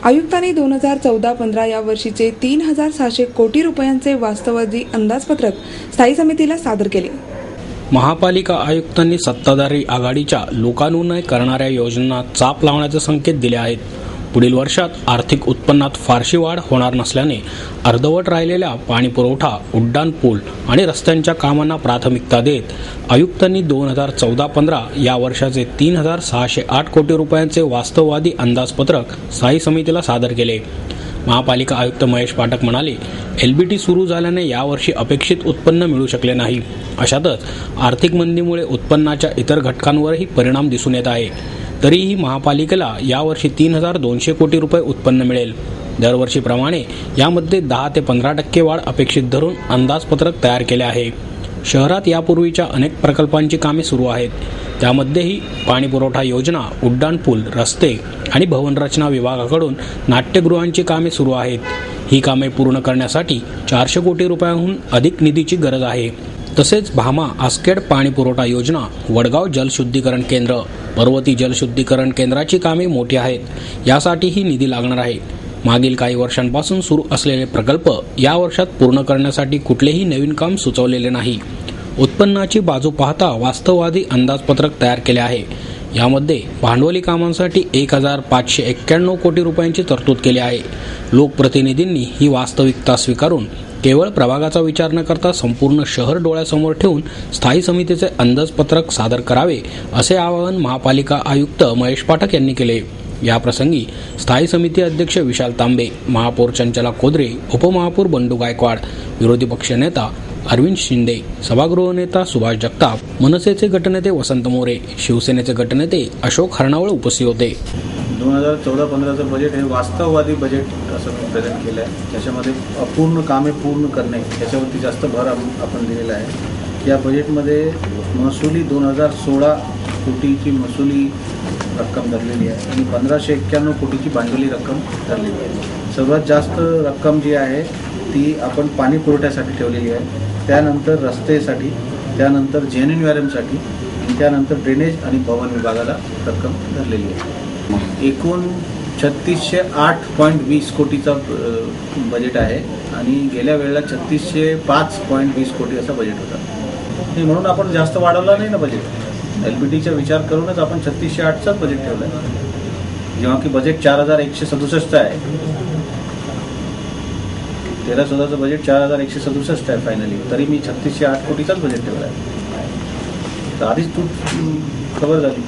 आयुक्तांनी 2014-15 या वर्षीचे 3,600 कोटी रुपयांचे वास्तवादी अंदाजपत्रक स्थायी समितीला सादर केले. महापालिका आयुक्तांनी सत्ताधारी आघाडीच्या लोकानुनय करणाऱ्या योजनांना चाप लावण्याचे संकेत दिले आहेत. पुढील वर्षात आर्थिक उत्पन्नात फारशी वाढ होणार नसल्याने अर्धवट राहिलेल्या पाणीपुरवठा, उड्डाण पूल आणि रस्त्यांच्या कामांना प्राथमिकता देत आयुक्तांनी 2014-15 या वर्षाचे 3,608 कोटी रुपयांचे वास्तववादी अंदाजपत्रक स्थायी समितीला सादर केले. महापालिका आयुक्त महेश पाठक म्हणाले, LBT सुरू झाल्याने यावर्षी अपेक्षित उत्पन्न मिळू शकले नाही. अशातच आर्थिक मंदीमुळे उत्पन्नाच्या इतर घटकांवरही परिणाम दिसून येत आहे. तरीही महापालिकेला यावर्षी 3,200 कोटी रुपये उत्पन्न मिळेल. दरवर्षीप्रमाणे यामध्ये 10 ते 15% वाढ अपेक्षित धरून अंदाजपत्रक तयार केले आहे. शहरात यापूर्वीच्या अनेक प्रकल्पांची कामे सुरू आहेत. त्यामध्येही पाणीपुरवठा योजना, उड्डाण पूल, रस्ते आणि भवनरचना विभागाकडून नाट्यगृहांची कामे सुरू आहेत. ही कामे पूर्ण करण्यासाठी 400 कोटी रुपयांहून अधिक निधीची गरज आहे. तसेच भामा आस्केड पाणीपुरवठा योजना, वडगाव जलशुद्धीकरण केंद्र, पर्वती जलशुद्धीकरण केंद्राची कामे मोठी आहेत. यासाठीही निधी लागणार आहे. मागील काही वर्षांपासून सुरू असलेले प्रकल्प या वर्षात पूर्ण करण्यासाठी कुठलेही नवीन काम सुचवलेले नाही. उत्पन्नाची बाजू पाहता वास्तववादी अंदाजपत्रक तयार केले आहे. यामध्ये भांडवली कामांसाठी 1,591 कोटी रुपयांची तरतूद केली आहे. लोकप्रतिनिधींनी ही वास्तविकता स्वीकारून केवळ प्रभागाचा विचार न करता संपूर्ण शहर डोळ्यासमोर ठेवून स्थायी समितीचे अंदाजपत्रक सादर करावे, असे आवाहन महापालिका आयुक्त महेश पाठक यांनी केले. याप्रसंगी स्थायी समिती अध्यक्ष विशाल तांबे, महापौर चंचला कोदरे, उपमहापौर बंडू गायकवाड, विरोधी पक्षनेता अरविंद शिंदे, सभागृह नेता सुभाष जगताप, मनसेचे गटनेते वसंत मोरे, शिवसेनेचे गटनेते अशोक हरणावळ उपस्थित होते. 2014-15चं बजेट हे वास्तववादी बजेट असं प्रेझेंट केलं आहे. त्याच्यामध्ये अपूर्ण कामे पूर्ण करणे याच्यावरती जास्त भर आपण दिलेला आहे. या बजेटमध्ये महसुली 2,016 कोटीची महसुली रक्कम धरलेली आहे आणि 1,591 कोटीची भांडवली रक्कम धरलेली आहे. सर्वात जास्त रक्कम जी आहे ती आपण पाणी पुरवठ्यासाठी ठेवलेली आहे, त्यानंतर रस्तेसाठी, त्यानंतर JNNURMसाठी, त्यानंतर ड्रेनेज आणि भवन विभागाला रक्कम धरलेली आहे. एकूण 3608.20 कोटीचा बजेट आहे आणि गेल्या वेळेला 3605.20 कोटी असा बजेट होता. म्हणून आपण जास्त वाढवला नाही ना बजेट. LBTचा विचार करूनच आपण 3608चाच बजेट ठेवलं आहे, जेव्हा की बजेट 4,167 आहे. 13-14चं बजेट 4,167 आहे फायनली, तरी मी 3608 कोटीचाच बजेट ठेवला आहे. तर आधीच तू खबर झाली.